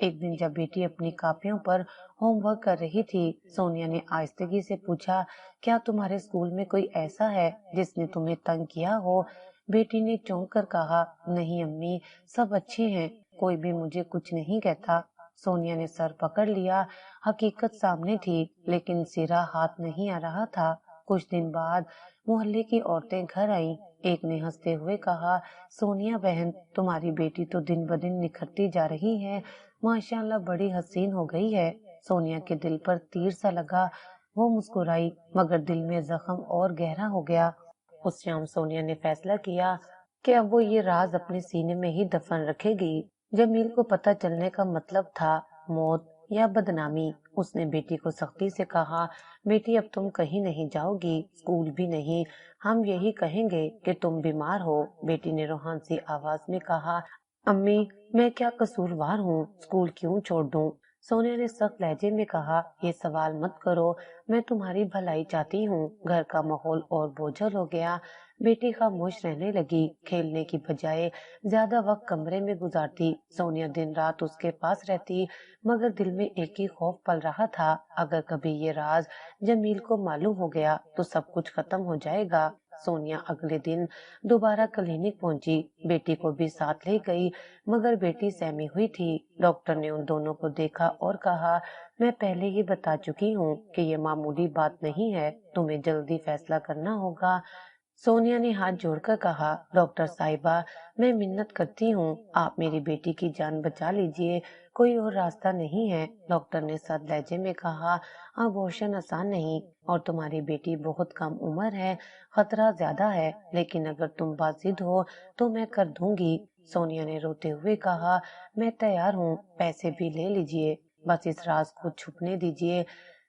ایک دن جب بیٹی اپنی کاپیوں پر ہوم ورک کر رہی تھی، سونیا نے آہستگی سے پوچھا، کیا تمہارے اسکول میں کوئی ایسا ہے جس نے تمہیں تنگ کیا ہو؟ بیٹی نے چونک کر کہا، نہیں امی، سب اچھے ہیں، کوئی بھی مجھے کچھ نہیں کہتا۔ سونیا نے سر پکڑ لیا، حقیقت سامنے تھی لیکن سرا ہاتھ نہیں آ رہا تھا۔ کچھ دن بعد محلے کی عورتیں گھر آئیں۔ ایک نے ہنستے ہوئے کہا، سونیا بہن، تمہاری بیٹی تو دن بدن نکھرتی جا رہی ہے، ماشاءاللہ بڑی حسین ہو گئی ہے۔ سونیا کے دل پر تیر سا لگا، وہ مسکرائی مگر دل میں زخم اور گہرا ہو گیا۔ اس شام سونیا نے فیصلہ کیا کہ اب وہ یہ راز اپنے سینے میں ہی دفن رکھے گی۔ جمیل کو پتہ چلنے کا مطلب تھا موت یا بدنامی۔ اس نے بیٹی کو سختی سے کہا، بیٹی اب تم کہیں نہیں جاؤ گی، اسکول بھی نہیں، ہم یہی کہیں گے کہ تم بیمار ہو۔ بیٹی نے روحان سی آواز میں کہا، امی میں کیا قصوروار ہوں، اسکول کیوں چھوڑ دوں؟ سونیا نے سخت لہجے میں کہا، یہ سوال مت کرو، میں تمہاری بھلائی چاہتی ہوں۔ گھر کا ماحول اور بوجھل ہو گیا۔ بیٹی خاموش رہنے لگی، کھیلنے کی بجائے زیادہ وقت کمرے میں گزارتی۔ سونیا دن رات اس کے پاس رہتی مگر دل میں ایک ہی خوف پل رہا تھا، اگر کبھی یہ راز جمیل کو معلوم ہو گیا تو سب کچھ ختم ہو جائے گا۔ سونیا اگلے دن دوبارہ کلینک پہنچی، بیٹی کو بھی ساتھ لے گئی مگر بیٹی سہمی ہوئی تھی۔ ڈاکٹر نے ان دونوں کو دیکھا اور کہا، میں پہلے ہی بتا چکی ہوں کہ یہ معمولی بات نہیں ہے، تمہیں جلدی فیصلہ کرنا ہوگا۔ سونیا نے ہاتھ جوڑ کر کہا، ڈاکٹر صاحبہ میں منت کرتی ہوں، آپ میری بیٹی کی جان بچا لیجئے، کوئی اور راستہ نہیں ہے۔ ڈاکٹر نے سخت لہجے میں کہا، ابورشن آسان نہیں اور تمہاری بیٹی بہت کم عمر ہے، خطرہ زیادہ ہے، لیکن اگر تم باضد ہو تو میں کر دوں گی۔ سونیا نے روتے ہوئے کہا، میں تیار ہوں، پیسے بھی لے لیجئے، بس اس راز کو چھپنے دیجئے۔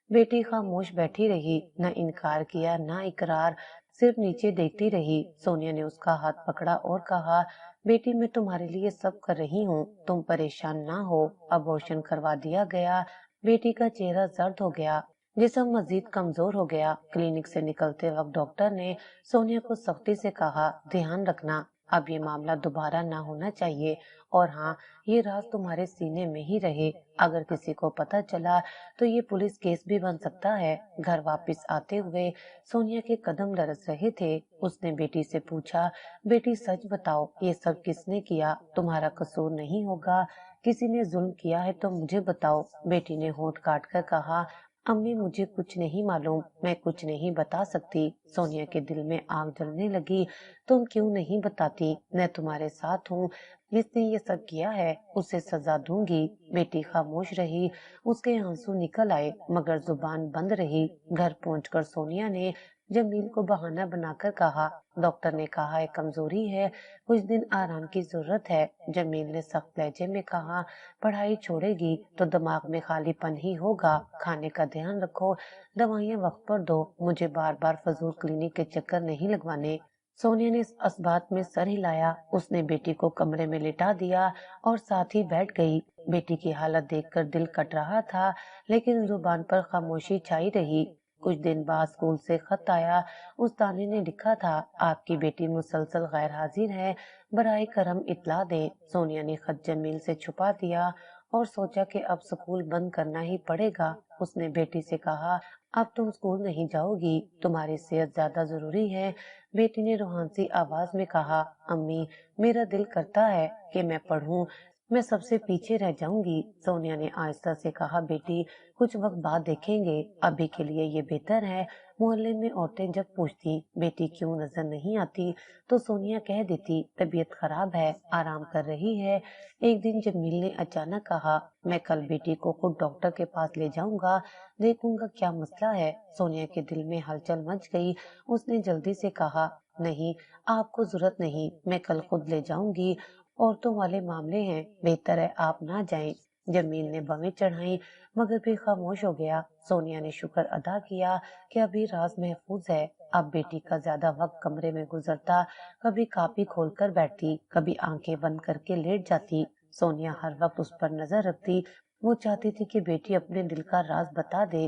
بیٹی خاموش بیٹھی رہی، نہ انکار کیا نہ اقرار، صرف نیچے دیکھتی رہی۔ سونیا نے اس کا ہاتھ پکڑا اور کہا، بیٹی میں تمہارے لیے سب کر رہی ہوں، تم پریشان نہ ہو، ابورشن کروا دیا گیا۔ بیٹی کا چہرہ زرد ہو گیا، جسم مزید کمزور ہو گیا۔ کلینک سے نکلتے وقت ڈاکٹر نے سونیا کو سختی سے کہا، دھیان رکھنا، اب یہ معاملہ دوبارہ نہ ہونا چاہیے، اور ہاں یہ راز تمہارے سینے میں ہی رہے، اگر کسی کو پتہ چلا تو یہ پولیس کیس بھی بن سکتا ہے۔ گھر واپس آتے ہوئے سونیا کے قدم لرز رہے تھے۔ اس نے بیٹی سے پوچھا، بیٹی سچ بتاؤ، یہ سب کس نے کیا؟ تمہارا قصور نہیں ہوگا، کسی نے ظلم کیا ہے تو مجھے بتاؤ۔ بیٹی نے ہونٹ کاٹ کر کہا، امی مجھے کچھ نہیں معلوم، میں کچھ نہیں بتا سکتی۔ سونیا کے دل میں آگ جلنے لگی، تم کیوں نہیں بتاتی؟ میں تمہارے ساتھ ہوں، جس نے یہ سب کیا ہے اسے سزا دوں گی۔ بیٹی خاموش رہی، اس کے آنسو نکل آئے مگر زبان بند رہی۔ گھر پہنچ کر سونیا نے جمیل کو بہانہ بنا کر کہا، ڈاکٹر نے کہا ہے کمزوری ہے، کچھ دن آرام کی ضرورت ہے۔ جمیل نے سخت لہجے میں کہا، پڑھائی چھوڑے گی تو دماغ میں خالی پن ہی ہوگا، کھانے کا دھیان رکھو، دوائیاں وقت پر دو، مجھے بار بار فضول کلینک کے چکر نہیں لگوانے۔ سونیا نے اس بات میں سر ہلایا، اس نے بیٹی کو کمرے میں لٹا دیا اور ساتھ ہی بیٹھ گئی۔ بیٹی کی حالت دیکھ کر دل کٹ رہا تھا لیکن زبان پر خاموشی چھائی رہی۔ کچھ دن بعد اسکول سے خط آیا، استانی نے لکھا تھا، آپ کی بیٹی مسلسل غیر حاضر ہے، برائے کرم اطلاع دیں۔ سونیا نے خط جمیل سے چھپا دیا اور سوچا کہ اب اسکول بند کرنا ہی پڑے گا۔ اس نے بیٹی سے کہا، اب تم اسکول نہیں جاؤ گی، تمہاری صحت زیادہ ضروری ہے۔ بیٹی نے روحان سی آواز میں کہا، امی میرا دل کرتا ہے کہ میں پڑھوں، میں سب سے پیچھے رہ جاؤں گی۔ سونیا نے آہستہ سے کہا، بیٹی کچھ وقت بعد دیکھیں گے، ابھی کے لیے یہ بہتر ہے۔ محلے میں عورتیں جب پوچھتی بیٹی کیوں نظر نہیں آتی تو سونیا کہہ دیتی، طبیعت خراب ہے، آرام کر رہی ہے۔ ایک دن جمیل نے اچانک کہا، میں کل بیٹی کو خود ڈاکٹر کے پاس لے جاؤں گا، دیکھوں گا کیا مسئلہ ہے۔ سونیا کے دل میں ہلچل مچ گئی، اس نے جلدی سے کہا، نہیں آپ کو ضرورت نہیں، میں کل خود لے جاؤں گی، عورتوں والے معاملے ہیں، بہتر ہے آپ نہ جائیں۔ جمیل نے بویں چڑھائیں مگر بھی خاموش ہو گیا۔ سونیا نے شکر ادا کیا کہ ابھی راز محفوظ ہے۔ اب بیٹی کا زیادہ وقت کمرے میں گزرتا، کبھی کاپی کھول کر بیٹھتی، کبھی آنکھیں بند کر کے لیٹ جاتی۔ سونیا ہر وقت اس پر نظر رکھتی، وہ چاہتی تھی کہ بیٹی اپنے دل کا راز بتا دے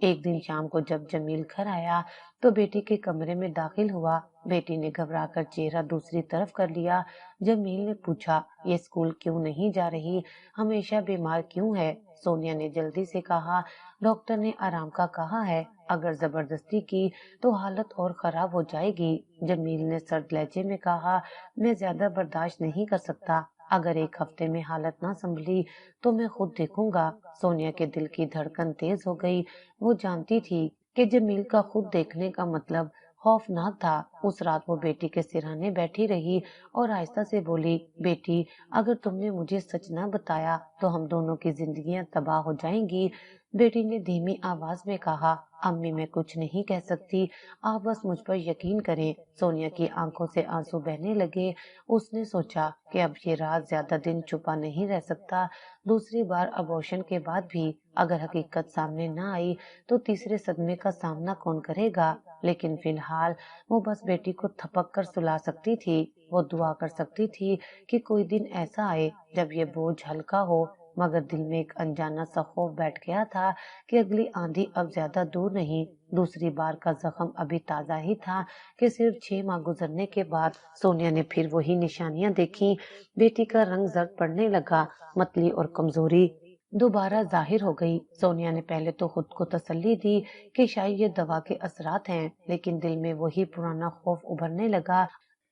ایک دن شام کو جب جمیل گھر آیا تو بیٹی کے کمرے میں داخل ہوا۔ بیٹی نے گھبرا کر چہرہ دوسری طرف کر لیا۔ جمیل نے پوچھا، یہ اسکول کیوں نہیں جا رہی؟ ہمیشہ بیمار کیوں ہے؟ سونیا نے جلدی سے کہا، ڈاکٹر نے آرام کا کہا ہے، اگر زبردستی کی تو حالت اور خراب ہو جائے گی۔ جمیل نے سرد لہجے میں کہا، میں زیادہ برداشت نہیں کر سکتا، اگر ایک ہفتے میں حالت نہ سنبھلی تو میں خود دیکھوں گا۔ سونیا کے دل کی دھڑکن تیز ہو گئی۔ وہ جانتی تھی کہ جمیل کا خود دیکھنے کا مطلب خوفناک تھا۔ اس رات وہ بیٹی کے سرہانے بیٹھی رہی اور آہستہ سے بولی، بیٹی، اگر تم نے مجھے سچ نہ بتایا تو ہم دونوں کی زندگیاں تباہ ہو جائیں گی۔ بیٹی نے دھیمی آواز میں کہا، امی میں کچھ نہیں کہہ سکتی، آپ بس مجھ پر یقین کریں۔ سونیا کی آنکھوں سے آنسو بہنے لگے۔ اس نے سوچا کہ اب یہ راز زیادہ دن چھپا نہیں رہ سکتا۔ دوسری بار ابورشن کے بعد بھی اگر حقیقت سامنے نہ آئی تو تیسرے صدمے کا سامنا کون کرے گا؟ لیکن فی الحال وہ بس بیٹی کو تھپک کر سلا سکتی تھی۔ وہ دعا کر سکتی تھی کہ کوئی دن ایسا آئے جب یہ بوجھ ہلکا ہو، مگر دل میں ایک انجانا سا خوف بیٹھ گیا تھا کہ اگلی آندھی اب زیادہ دور نہیں۔ دوسری بار کا زخم ابھی تازہ ہی تھا کہ صرف 6 ماہ گزرنے کے بعد سونیا نے پھر وہی نشانیاں دیکھی۔ بیٹی کا رنگ زرد پڑنے لگا، متلی اور کمزوری دوبارہ ظاہر ہو گئی۔ سونیا نے پہلے تو خود کو تسلی دی کہ شاید یہ دوا کے اثرات ہیں، لیکن دل میں وہی پرانا خوف ابھرنے لگا۔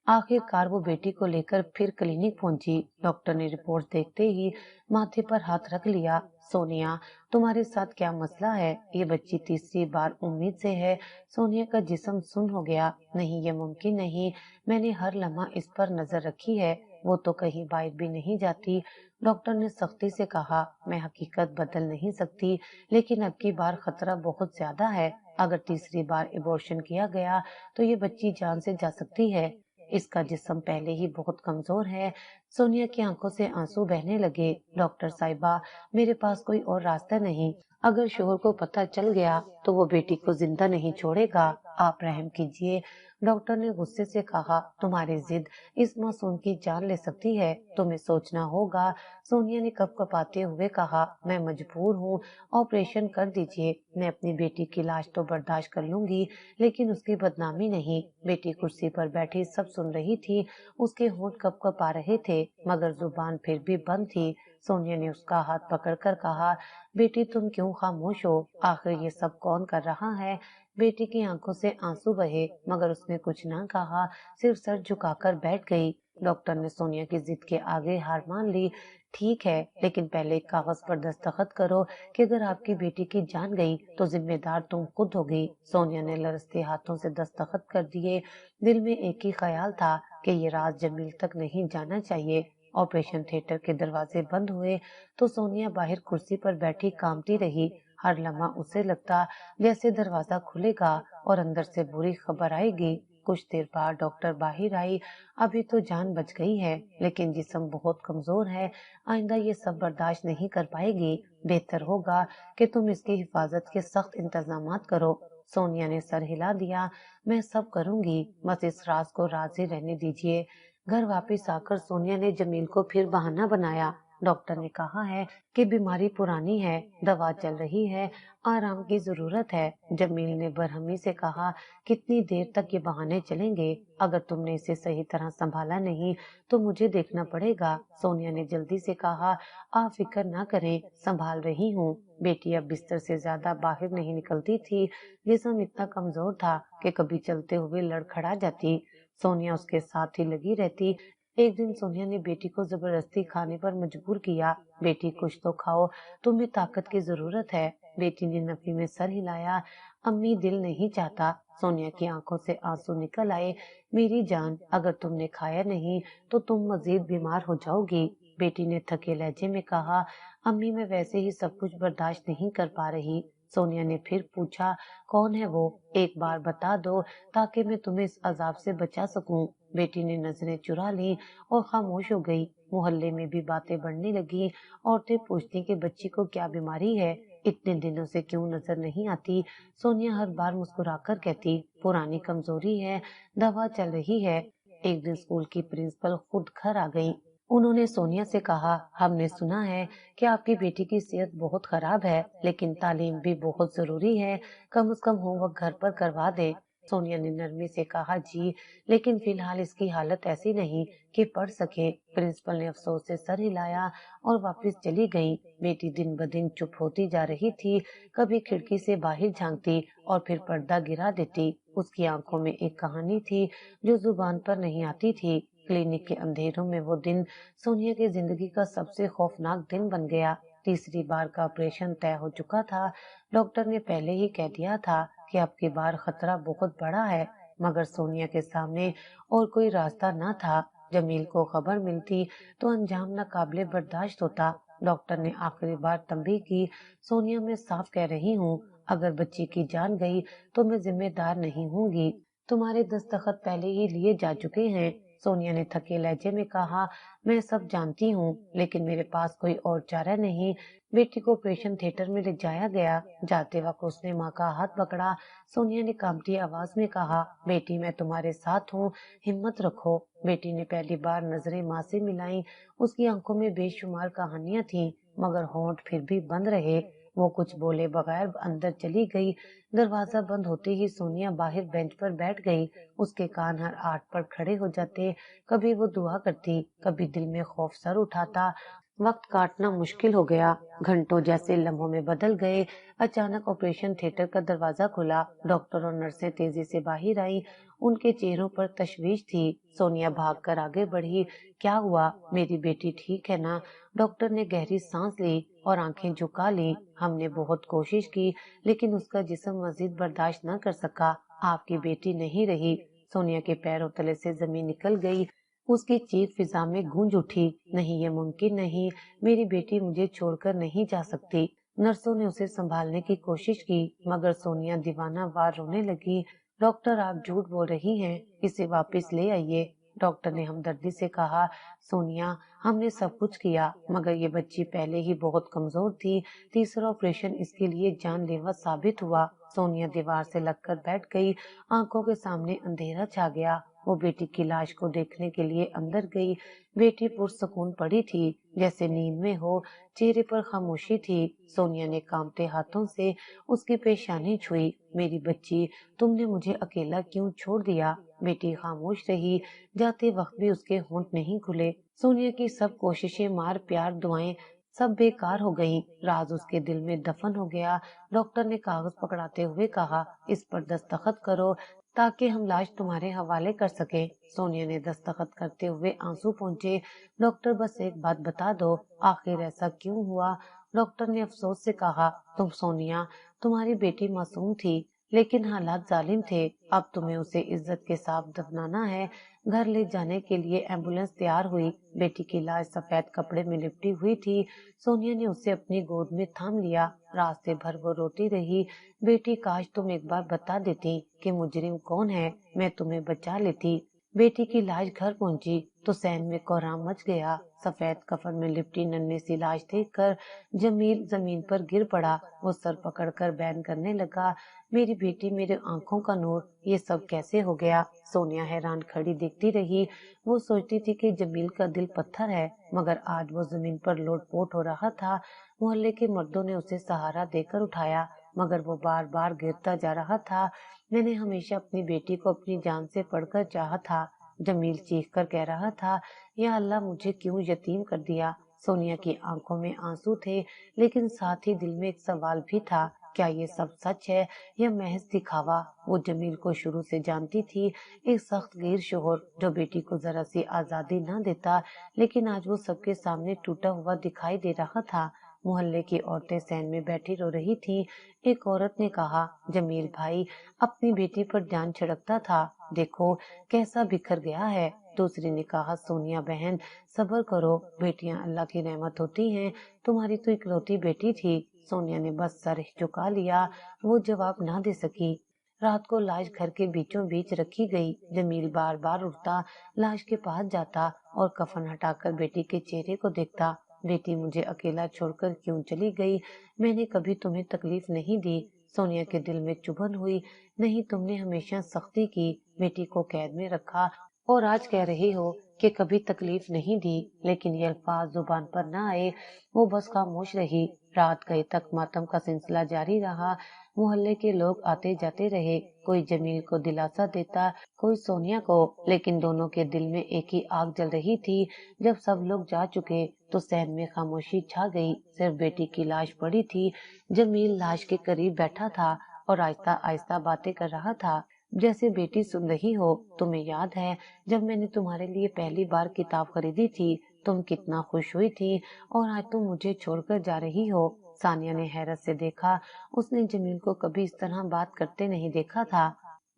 آخر کار وہ بیٹی کو لے کر پھر کلینک پہنچی۔ ڈاکٹر نے رپورٹ دیکھتے ہی ماتھے پر ہاتھ رکھ لیا۔ سونیا، تمہارے ساتھ کیا مسئلہ ہے؟ یہ بچی تیسری بار امید سے ہے۔ سونیا کا جسم سن ہو گیا۔ نہیں، یہ ممکن نہیں، میں نے ہر لمحہ اس پر نظر رکھی ہے، وہ تو کہیں باہر بھی نہیں جاتی۔ ڈاکٹر نے سختی سے کہا، میں حقیقت بدل نہیں سکتی، لیکن اب کی بار خطرہ بہت زیادہ ہے۔ اگر تیسری بار ابورشن کیا گیا تو یہ بچی جان سے جا سکتی ہے۔ اس کا جسم پہلے ہی بہت کمزور ہے۔ سونیا کی آنکھوں سے آنسو بہنے لگے۔ ڈاکٹر صاحبہ، میرے پاس کوئی اور راستہ نہیں۔ اگر شوہر کو پتہ چل گیا تو وہ بیٹی کو زندہ نہیں چھوڑے گا، آپ رحم کیجیے۔ ڈاکٹر نے غصے سے کہا، تمہاری ضد اس معصوم کی جان لے سکتی ہے، تمہیں سوچنا ہوگا۔ سونیا نے کپ کپاتے ہوئے کہا، میں مجبور ہوں، آپریشن کر دیجیے، میں اپنی بیٹی کی لاش تو برداشت کر لوں گی، لیکن اس کی بدنامی نہیں۔ بیٹی کرسی پر بیٹھی سب سن رہی تھی، اس کے ہونٹ کپ کپا رہے تھے مگر زبان پھر بھی بند تھی۔ سونیا نے اس کا ہاتھ پکڑ کر کہا، بیٹی تم کیوں خاموش ہو؟ آخر یہ سب کون کر رہا ہے؟ بیٹی کی آنکھوں سے آنسو بہے مگر اس نے کچھ نہ کہا، صرف سر جھکا کر بیٹھ گئی۔ ڈاکٹر نے سونیا کی ضد کے آگے ہار مان لی۔ ٹھیک ہے، لیکن پہلے ایک کاغذ پر دستخط کرو کہ اگر آپ کی بیٹی کی جان گئی تو ذمہ دار تم خود ہوگی۔ سونیا نے لرزتے ہاتھوں سے دستخط کر دیے۔ دل میں ایک ہی خیال تھا کہ یہ راز جمیل تک نہیں جانا چاہیے۔ آپریشن تھیٹر کے دروازے بند ہوئے تو سونیا باہر کرسی پر بیٹھی کانپتی رہی۔ ہر لمحہ اسے لگتا جیسے دروازہ کھلے گا اور اندر سے بری خبر آئے گی۔ کچھ دیر بعد ڈاکٹر باہر آئی۔ ابھی تو جان بچ گئی ہے لیکن جسم بہت کمزور ہے، آئندہ یہ سب برداشت نہیں کر پائے گی، بہتر ہوگا کہ تم اس کی حفاظت کے سخت انتظامات کرو۔ سونیا نے سر ہلا دیا، میں سب کروں گی، بس اس راز کو راز ہی رہنے دیجیے۔ گھر واپس آ کر سونیا نے جمیل کو پھر بہانہ بنایا۔ ڈاکٹر نے کہا ہے کہ بیماری پرانی ہے، دوا چل رہی ہے، آرام کی ضرورت ہے۔ جمیل نے برہمی سے کہا، کتنی دیر تک یہ بہانے چلیں گے؟ اگر تم نے اسے صحیح طرح سنبھالا نہیں تو مجھے دیکھنا پڑے گا۔ سونیا نے جلدی سے کہا، آپ فکر نہ کریں، سنبھال رہی ہوں۔ بیٹی اب بستر سے زیادہ باہر نہیں نکلتی تھی، جسم اتنا کمزور تھا کہ کبھی چلتے ہوئے لڑکھڑا جاتی۔ سونیا اس کے ساتھ ہی لگی رہتی۔ ایک دن سونیا نے بیٹی کو زبردستی کھانے پر مجبور کیا۔ بیٹی کچھ تو کھاؤ، تمہیں طاقت کی ضرورت ہے۔ بیٹی نے نفی میں سر ہلایا، امی دل نہیں چاہتا۔ سونیا کی آنکھوں سے آنسو نکل آئے، میری جان، اگر تم نے کھایا نہیں تو تم مزید بیمار ہو جاؤ گی۔ بیٹی نے تھکے لہجے میں کہا، امی میں ویسے ہی سب کچھ برداشت نہیں کر پا رہی۔ سونیا نے پھر پوچھا، کون ہے وہ؟ ایک بار بتا دو تاکہ میں تمہیں اس عذاب سے بچا سکوں۔ بیٹی نے نظریں چرا لی اور خاموش ہو گئی۔ محلے میں بھی باتیں بڑھنے لگی، عورتیں پوچھتی کہ بچی کو کیا بیماری ہے، اتنے دنوں سے کیوں نظر نہیں آتی؟ سونیا ہر بار مسکرا کر کہتی، پرانی کمزوری ہے، دوا چل رہی ہے۔ ایک دن اسکول کی پرنسپل خود گھر آ گئی۔ انہوں نے سونیا سے کہا، ہم نے سنا ہے کہ آپ کی بیٹی کی صحت بہت خراب ہے، لیکن تعلیم بھی بہت ضروری ہے، کم از کم ہوم ورک گھر پر کروا دیں۔ سونیا نے نرمی سے کہا، جی لیکن فی الحال اس کی حالت ایسی نہیں کہ پڑھ سکے۔ پرنسپل نے افسوس سے سر ہلایا اور واپس چلی گئی۔ بیٹی دن بدن چپ ہوتی جا رہی تھی، کبھی کھڑکی سے باہر جھانکتی اور پھر پردہ گرا دیتی۔ اس کی آنکھوں میں ایک کہانی تھی جو زبان پر نہیں آتی تھی۔ کلینک کے اندھیروں میں وہ دن سونیا کی زندگی کا سب سے خوفناک دن بن گیا۔ تیسری بار کا آپریشن طے ہو چکا تھا۔ ڈاکٹر نے پہلے ہی کہہ دیا تھا کہ اب کی بار خطرہ بہت بڑا ہے، مگر سونیا کے سامنے اور کوئی راستہ نہ تھا۔ جمیل کو خبر ملتی تو انجام ناقابل برداشت ہوتا۔ ڈاکٹر نے آخری بار تنبیہ کی، سونیا میں صاف کہہ رہی ہوں، اگر بچی کی جان گئی تو میں ذمہ دار نہیں ہوں گی۔ تمہارے دستخط پہلے ہی لیے جا چکے ہیں۔ سونیا نے تھکے لہجے میں کہا، میں سب جانتی ہوں، لیکن میرے پاس کوئی اور چارہ نہیں۔ بیٹی کو آپریشن تھیٹر میں لے جایا گیا۔ جاتے وقت اس نے ماں کا ہاتھ پکڑا۔ سونیا نے کانپتی آواز میں کہا، بیٹی میں تمہارے ساتھ ہوں، ہمت رکھو۔ بیٹی نے پہلی بار نظریں ماں سے ملائیں۔ اس کی آنکھوں میں بے شمار کہانیاں تھیں، مگر ہونٹ پھر بھی بند رہے۔ وہ کچھ بولے بغیر اندر چلی گئی۔ دروازہ بند ہوتے ہی سونیا باہر بینچ پر بیٹھ گئی۔ اس کے کان ہر آٹھ پر کھڑے ہو جاتے، کبھی وہ دعا کرتی، کبھی دل میں خوف سر اٹھاتا۔ وقت کاٹنا مشکل ہو گیا، گھنٹوں جیسے لمحوں میں بدل گئے۔ اچانک آپریشن تھیٹر کا دروازہ کھلا، ڈاکٹر اور نرسیں تیزی سے باہر آئیں۔ ان کے چہروں پر تشویش تھی۔ سونیا بھاگ کر آگے بڑھی، کیا ہوا؟ میری بیٹی ٹھیک ہے نا؟ ڈاکٹر نے گہری سانس لی اور آنکھیں جھکا لی۔ ہم نے بہت کوشش کی، لیکن اس کا جسم مزید برداشت نہ کر سکا۔ آپ کی بیٹی نہیں رہی۔ سونیا کے پیروں تلے سے زمین نکل گئی۔ اس کی چیخ فضا میں گونج اٹھی، نہیں یہ ممکن نہیں، میری بیٹی مجھے چھوڑ کر نہیں جا سکتی۔ نرسوں نے اسے سنبھالنے کی کوشش کی، مگر سونیا دیوانہ وار رونے لگی۔ ڈاکٹر آپ جھوٹ بول رہی ہیں، اسے واپس لے آئیے۔ ڈاکٹر نے ہمدردی سے کہا، سونیا ہم نے سب کچھ کیا، مگر یہ بچی پہلے ہی بہت کمزور تھی۔ تیسرا آپریشن اس کے لیے جان لیوا ثابت ہوا۔ سونیا دیوار سے لگ کر بیٹھ گئی، آنکھوں کے سامنے اندھیرا چھا گیا۔ وہ بیٹی کی لاش کو دیکھنے کے لیے اندر گئی۔ بیٹی پرسکون پڑی تھی، جیسے نیند میں ہو، چہرے پر خاموشی تھی۔ سونیا نے کانپتے ہاتھوں سے اس کی پیشانی چھوئی، میری بچی تم نے مجھے اکیلا کیوں چھوڑ دیا؟ بیٹی خاموش رہی، جاتے وقت بھی اس کے ہونٹ نہیں کھلے۔ سونیا کی سب کوششیں، مار پیار، دعائیں سب بیکار ہو گئیں، راز اس کے دل میں دفن ہو گیا۔ ڈاکٹر نے کاغذ پکڑاتے ہوئے کہا، اس پر دستخط کرو تاکہ ہم لاش تمہارے حوالے کر سکیں۔ سونیا نے دستخط کرتے ہوئے آنسو پہنچے۔ ڈاکٹر بس ایک بات بتا دو، آخر ایسا کیوں ہوا؟ ڈاکٹر نے افسوس سے کہا، سونیا تمہاری بیٹی معصوم تھی، لیکن حالات ظالم تھے۔ اب تمہیں اسے عزت کے ساتھ دفنانا ہے۔ گھر لے جانے کے لیے ایمبولینس تیار ہوئی۔ بیٹی کی لاش سفید کپڑے میں لپٹی ہوئی تھی۔ سونیا نے اسے اپنی گود میں تھام لیا۔ راستے بھر وہ روتی رہی، بیٹی کاش تم ایک بار بتا دیتی کہ مجرم کون ہے، میں تمہیں بچا لیتی۔ بیٹی کی لاش گھر پہنچی تو صحن میں کوہرام مچ گیا۔ سفید کفن میں لپٹی ننھی سی لاش دیکھ کر جمیل زمین پر گر پڑا۔ وہ سر پکڑ کر بیان کرنے لگا، میری بیٹی، میرے آنکھوں کا نور، یہ سب کیسے ہو گیا؟ سونیا حیران کھڑی دیکھتی رہی۔ وہ سوچتی تھی کہ جمیل کا دل پتھر ہے، مگر آج وہ زمین پر لوٹ پوٹ ہو رہا تھا۔ محلے کے مردوں نے اسے سہارا دے کر اٹھایا، مگر وہ بار بار گرتا جا رہا تھا۔ میں نے ہمیشہ اپنی بیٹی کو اپنی جان سے بڑھ کر چاہا تھا، جمیل چیخ کر کہہ رہا تھا، یا اللہ مجھے کیوں یتیم کر دیا؟ سونیا کی آنکھوں میں آنسو تھے، لیکن ساتھ ہی دل میں ایک سوال بھی تھا، کیا یہ سب سچ ہے یا محض دکھاوا؟ وہ جمیل کو شروع سے جانتی تھی، ایک سخت گیر شوہر جو بیٹی کو ذرا سی آزادی نہ دیتا، لیکن آج وہ سب کے سامنے ٹوٹا ہوا دکھائی دے رہا تھا۔ محلے کی عورتیں صحن میں بیٹھی رو رہی تھیں۔ ایک عورت نے کہا، جمیل بھائی اپنی بیٹی پر جان چھڑکتا تھا، دیکھو کیسا بکھر گیا ہے۔ دوسری نے کہا، سونیا بہن صبر کرو، بیٹیاں اللہ کی رحمت ہوتی ہیں، تمہاری تو اکلوتی بیٹی تھی۔ سونیا نے بس سر جھکا لیا، وہ جواب نہ دے سکی۔ رات کو لاش گھر کے بیچوں بیچ رکھی گئی۔ جمیل بار بار اٹھتا، لاش کے پاس جاتا اور کفن ہٹا کر بیٹی کے چہرے کو دیکھتا، بیٹی مجھے اکیلا چھوڑ کر کیوں چلی گئی؟ میں نے کبھی تمہیں تکلیف نہیں دی۔ سونیا کے دل میں چبھن ہوئی، نہیں تم نے ہمیشہ سختی کی، بیٹی کو قید میں رکھا اور آج کہہ رہی ہو کہ کبھی تکلیف نہیں دی، لیکن یہ الفاظ زبان پر نہ آئے۔ وہ بس خاموش رہی۔ رات گئے تک ماتم کا سلسلہ جاری رہا۔ محلے کے لوگ آتے جاتے رہے، کوئی جمیل کو دلاسا دیتا، کوئی سونیا کو، لیکن دونوں کے دل میں ایک ہی آگ جل رہی تھی۔ جب سب لوگ جا چکے تو صحن میں خاموشی چھا گئی، صرف بیٹی کی لاش پڑی تھی۔ جمیل لاش کے قریب بیٹھا تھا اور آہستہ آہستہ باتیں کر رہا تھا، جیسے بیٹی سن رہی ہو۔ تمہیں یاد ہے جب میں نے تمہارے لیے پہلی بار کتاب خریدی تھی، تم کتنا خوش ہوئی تھی، اور آج تم مجھے چھوڑ کر جا رہی ہو۔ ثانیہ نے حیرت سے دیکھا، اس نے جمیل کو کبھی اس طرح بات کرتے نہیں دیکھا تھا۔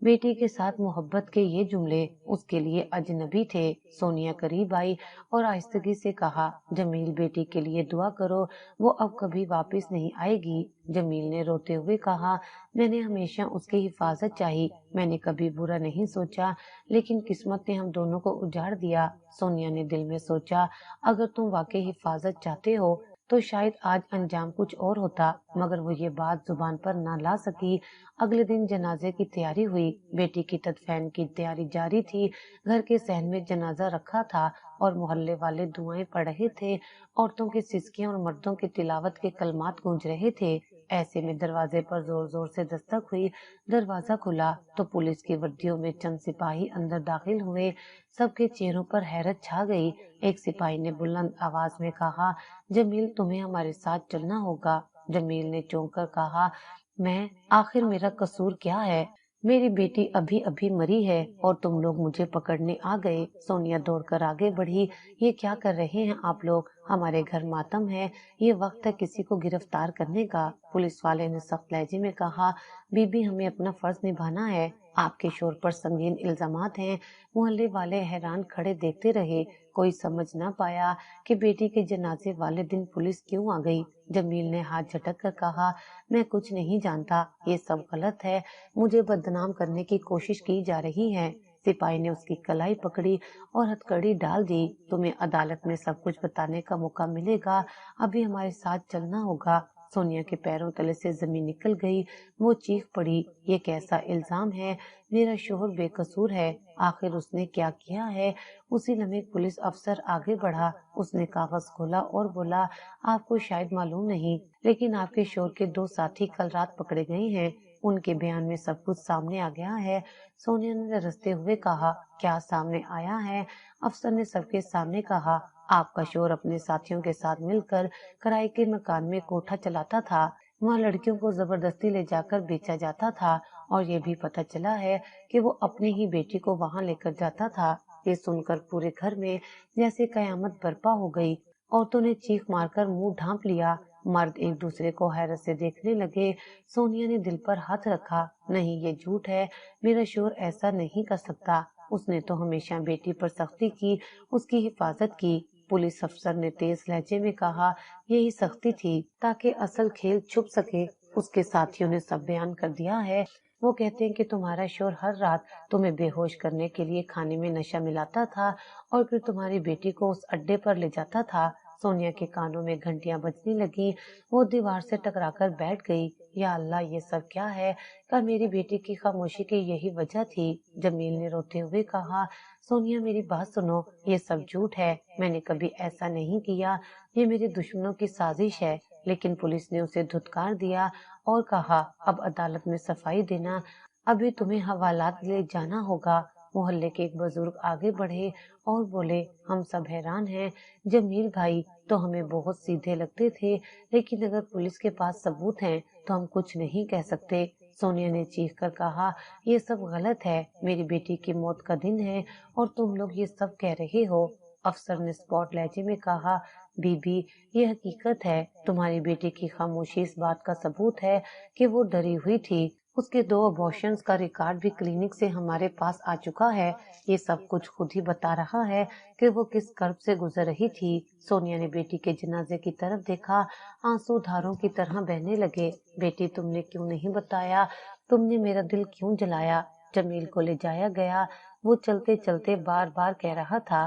بیٹی کے ساتھ محبت کے یہ جملے اس کے لیے اجنبی تھے۔ سونیا قریب آئی اور آہستگی سے کہا، جمیل بیٹی کے لیے دعا کرو، وہ اب کبھی واپس نہیں آئے گی۔ جمیل نے روتے ہوئے کہا، میں نے ہمیشہ اس کی حفاظت چاہی، میں نے کبھی برا نہیں سوچا، لیکن قسمت نے ہم دونوں کو اجاڑ دیا۔ سونیا نے دل میں سوچا، اگر تم واقعی حفاظت چاہتے ہو تو شاید آج انجام کچھ اور ہوتا، مگر وہ یہ بات زبان پر نہ لا سکی۔ اگلے دن جنازے کی تیاری ہوئی۔ بیٹی کی تدفین کی تیاری جاری تھی۔ گھر کے صحن میں جنازہ رکھا تھا اور محلے والے دعائیں پڑھ رہے تھے۔ عورتوں کی سسکیاں اور مردوں کی تلاوت کے کلمات گونج رہے تھے۔ ایسے میں دروازے پر زور زور سے دستک ہوئی۔ دروازہ کھلا تو پولیس کی وردیوں میں چند سپاہی اندر داخل ہوئے۔ سب کے چہروں پر حیرت چھا گئی۔ ایک سپاہی نے بلند آواز میں کہا، جمیل تمہیں ہمارے ساتھ چلنا ہوگا۔ جمیل نے چونک کر کہا، میں آخر میرا قصور کیا ہے؟ میری بیٹی ابھی ابھی مری ہے اور تم لوگ مجھے پکڑنے آ گئے۔ سونیا دوڑ کر آگے بڑھی، یہ کیا کر رہے ہیں آپ لوگ؟ ہمارے گھر ماتم ہے، یہ وقت ہے کسی کو گرفتار کرنے کا۔ پولیس والے نے سخت لہجے میں کہا، بی بی ہمیں اپنا فرض نبھانا ہے، آپ کے شوہر پر سنگین الزامات ہیں۔ محلے والے حیران کھڑے دیکھتے رہے، کوئی سمجھ نہ پایا کہ بیٹی کے جنازے والے دن پولیس کیوں آ گئی۔ جمیل نے ہاتھ جھٹک کر کہا، میں کچھ نہیں جانتا، یہ سب غلط ہے، مجھے بدنام کرنے کی کوشش کی جا رہی ہے۔ سپاہی نے اس کی کلائی پکڑی اور ہتھکڑی ڈال دی، تمہیں عدالت میں سب کچھ بتانے کا موقع ملے گا، ابھی ہمارے ساتھ چلنا ہوگا۔ سونیا کے پیروں تلے سے زمین نکل گئی، وہ چیخ پڑی، یہ کیسا الزام ہے؟ میرا شوہر بے قصور ہے، آخر اس نے کیا کیا ہے؟ اسی لمحے پولیس افسر آگے بڑھا، اس نے کاغذ کھولا اور بولا، آپ کو شاید معلوم نہیں، لیکن آپ کے شوہر کے 2 ساتھی کل رات پکڑے گئے ہیں، ان کے بیان میں سب کچھ سامنے آ گیا ہے۔ سونیا نے رستے ہوئے کہا، کیا سامنے آیا ہے؟ افسر نے سب کے سامنے کہا، آپ کا شوہر اپنے ساتھیوں کے ساتھ مل کر کرائے کے مکان میں کوٹھا چلاتا تھا، وہاں لڑکیوں کو زبردستی لے جا کر بیچا جاتا تھا، اور یہ بھی پتہ چلا ہے کہ وہ اپنی ہی بیٹی کو وہاں لے کر جاتا تھا۔ یہ سن کر پورے گھر میں جیسے قیامت برپا ہو گئی۔ عورتوں نے چیخ مار کر منہ ڈھانپ لیا، مرد ایک دوسرے کو حیرت سے دیکھنے لگے۔ سونیا نے دل پر ہاتھ رکھا، نہیں یہ جھوٹ ہے، میرا شوہر ایسا نہیں کر سکتا، اس نے تو ہمیشہ بیٹی پر سختی کی، اس کی حفاظت کی۔ پولیس افسر نے تیز لہجے میں کہا، یہی سختی تھی تاکہ اصل کھیل چھپ سکے۔ اس کے ساتھیوں نے سب بیان کر دیا ہے، وہ کہتے ہیں کہ تمہارا شوہر ہر رات تمہیں بے ہوش کرنے کے لیے کھانے میں نشہ ملاتا تھا اور پھر تمہاری بیٹی کو اس اڈے پر لے جاتا تھا۔ سونیا کے کانوں میں گھنٹیاں بجنے لگیں، وہ دیوار سے ٹکرا کر بیٹھ گئی۔ یا اللہ، یہ سب کیا ہے؟ کیا میری بیٹی کی خاموشی کی یہی وجہ تھی؟ جمیل نے روتے ہوئے کہا، سونیا میری بات سنو، یہ سب جھوٹ ہے، میں نے کبھی ایسا نہیں کیا، یہ میرے دشمنوں کی سازش ہے۔ لیکن پولیس نے اسے دھتکار دیا اور کہا، اب عدالت میں صفائی دینا، ابھی تمہیں حوالات لے جانا ہوگا۔ محلے کے ایک بزرگ آگے بڑھے اور بولے، ہم سب حیران ہیں، جمیل بھائی تو ہمیں بہت سیدھے لگتے تھے، لیکن اگر پولیس کے پاس ثبوت ہیں تو ہم کچھ نہیں کہہ سکتے۔ سونیا نے چیخ کر کہا، یہ سب غلط ہے، میری بیٹی کی موت کا دن ہے اور تم لوگ یہ سب کہہ رہے ہو۔ افسر نے اسپاٹ لہجے میں کہا، بی بی یہ حقیقت ہے، تمہاری بیٹی کی خاموشی اس بات کا ثبوت ہے کہ وہ ڈری ہوئی تھی، اس کے 2 ابارشنز کا ریکارڈ بھی کلینک سے ہمارے پاس آ چکا ہے، یہ سب کچھ خود ہی بتا رہا ہے کہ وہ کس کرب سے گزر رہی تھی۔ سونیا نے بیٹی کے جنازے کی طرف دیکھا، آنسو دھاروں کی طرح بہنے لگے۔ بیٹی تم نے کیوں نہیں بتایا؟ تم نے میرا دل کیوں جلایا؟ جمیل کو لے جایا گیا، وہ چلتے چلتے بار بار کہہ رہا تھا،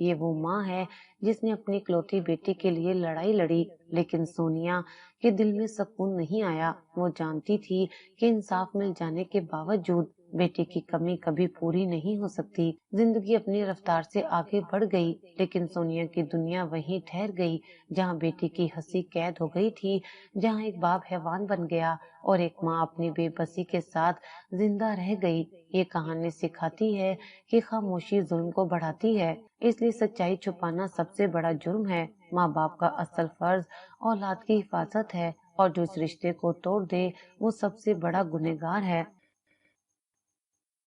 یہ وہ ماں ہے جس نے اپنی اکلوتی بیٹی کے لیے لڑائی لڑی، لیکن سونیا کے دل میں سکون نہیں آیا۔ وہ جانتی تھی کہ انصاف مل جانے کے باوجود بیٹی کی کمی کبھی پوری نہیں ہو سکتی۔ زندگی اپنی رفتار سے آگے بڑھ گئی، لیکن سونیا کی دنیا وہیں ٹھہر گئی جہاں بیٹی کی ہنسی قید ہو گئی تھی، جہاں ایک باپ حیوان بن گیا اور ایک ماں اپنی بے بسی کے ساتھ زندہ رہ گئی۔ یہ کہانی سکھاتی ہے کہ خاموشی ظلم کو بڑھاتی ہے، اس لیے سچائی چھپانا سب سے بڑا جرم ہے۔ ماں باپ کا اصل فرض اولاد کی حفاظت ہے، اور جو اس رشتے کو توڑ دے وہ سب سے بڑا گنہگار ہے۔